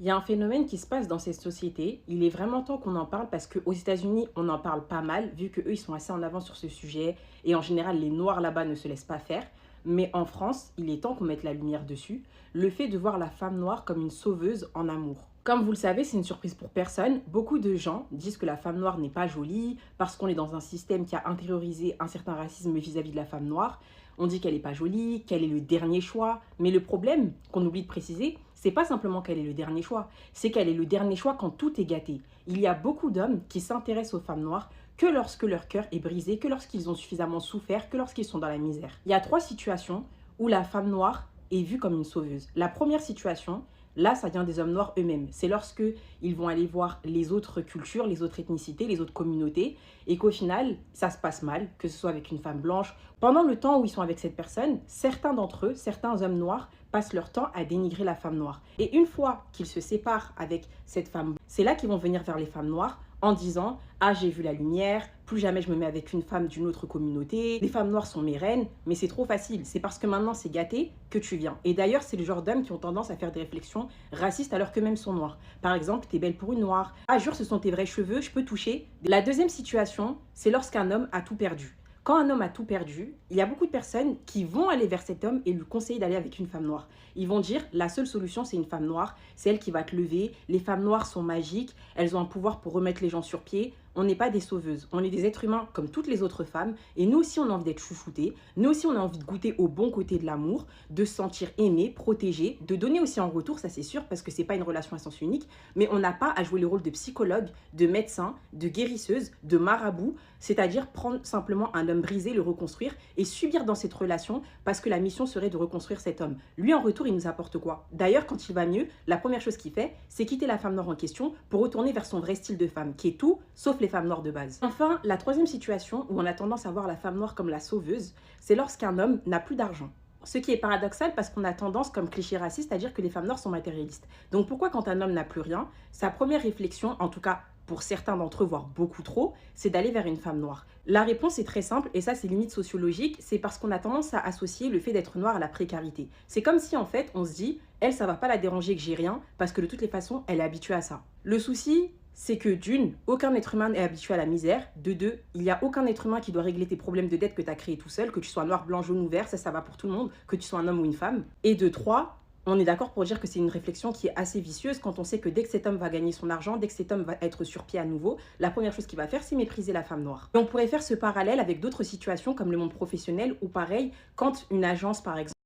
Il y a un phénomène qui se passe dans cette société. Il est vraiment temps qu'on en parle parce qu'aux États-Unis, on en parle pas mal, vu qu'eux, ils sont assez en avant sur ce sujet. Et en général, les Noirs là-bas ne se laissent pas faire. Mais en France, il est temps qu'on mette la lumière dessus. Le fait de voir la femme noire comme une sauveuse en amour. Comme vous le savez, c'est une surprise pour personne. Beaucoup de gens disent que la femme noire n'est pas jolie parce qu'on est dans un système qui a intériorisé un certain racisme vis-à-vis de la femme noire. On dit qu'elle n'est pas jolie, qu'elle est le dernier choix. Mais le problème, qu'on oublie de préciser, c'est pas simplement qu'elle est le dernier choix, c'est qu'elle est le dernier choix quand tout est gâté. Il y a beaucoup d'hommes qui s'intéressent aux femmes noires que lorsque leur cœur est brisé, que lorsqu'ils ont suffisamment souffert, que lorsqu'ils sont dans la misère. Il y a trois situations où la femme noire est vue comme une sauveuse. La première situation, là, ça vient des hommes noirs eux-mêmes. C'est lorsque ils vont aller voir les autres cultures, les autres ethnicités, les autres communautés, et qu'au final, ça se passe mal, que ce soit avec une femme blanche. Pendant le temps où ils sont avec cette personne, certains d'entre eux, certains hommes noirs, passent leur temps à dénigrer la femme noire. Et une fois qu'ils se séparent avec cette femme, c'est là qu'ils vont venir vers les femmes noires en disant « Ah, j'ai vu la lumière, plus jamais je me mets avec une femme d'une autre communauté, les femmes noires sont mes reines, mais c'est trop facile, c'est parce que maintenant c'est gâté que tu viens. » Et d'ailleurs, c'est le genre d'hommes qui ont tendance à faire des réflexions racistes alors qu'eux-mêmes sont noirs. Par exemple, « T'es belle pour une noire. Ah, jure, ce sont tes vrais cheveux, je peux toucher. » La deuxième situation, c'est lorsqu'un homme a tout perdu. Quand un homme a tout perdu, il y a beaucoup de personnes qui vont aller vers cet homme et lui conseiller d'aller avec une femme noire. Ils vont dire, la seule solution, c'est une femme noire, c'est elle qui va te lever, les femmes noires sont magiques, elles ont un pouvoir pour remettre les gens sur pied. On n'est pas des sauveuses, on est des êtres humains comme toutes les autres femmes, et nous aussi on a envie d'être chouchoutés, nous aussi on a envie de goûter au bon côté de l'amour, de se sentir aimé, protégé, de donner aussi en retour, ça c'est sûr, parce que c'est pas une relation à sens unique, mais on n'a pas à jouer le rôle de psychologue, de médecin, de guérisseuse, de marabout, c'est-à-dire prendre simplement un homme brisé, le reconstruire et subir dans cette relation parce que la mission serait de reconstruire cet homme. Lui en retour il nous apporte quoi? D'ailleurs quand il va mieux, la première chose qu'il fait, c'est quitter la femme noire en question pour retourner vers son vrai style de femme, qui est tout sauf les femmes noires de base. Enfin, la troisième situation où on a tendance à voir la femme noire comme la sauveuse, c'est lorsqu'un homme n'a plus d'argent. Ce qui est paradoxal parce qu'on a tendance, comme cliché raciste, à dire que les femmes noires sont matérialistes. Donc pourquoi quand un homme n'a plus rien, sa première réflexion, en tout cas pour certains d'entre eux, voire beaucoup trop, c'est d'aller vers une femme noire? La réponse est très simple, et ça c'est limite sociologique, c'est parce qu'on a tendance à associer le fait d'être noir à la précarité. C'est comme si en fait on se dit, elle ça va pas la déranger que j'ai rien, parce que de toutes les façons elle est habituée à ça. Le souci, c'est que d'une, aucun être humain n'est habitué à la misère. De deux, il n'y a aucun être humain qui doit régler tes problèmes de dette que tu as créés tout seul, que tu sois noir, blanc, jaune ou vert, ça va pour tout le monde, que tu sois un homme ou une femme. Et de trois, on est d'accord pour dire que c'est une réflexion qui est assez vicieuse quand on sait que dès que cet homme va gagner son argent, dès que cet homme va être sur pied à nouveau, la première chose qu'il va faire, c'est mépriser la femme noire. Et on pourrait faire ce parallèle avec d'autres situations comme le monde professionnel où pareil, quand une agence par exemple,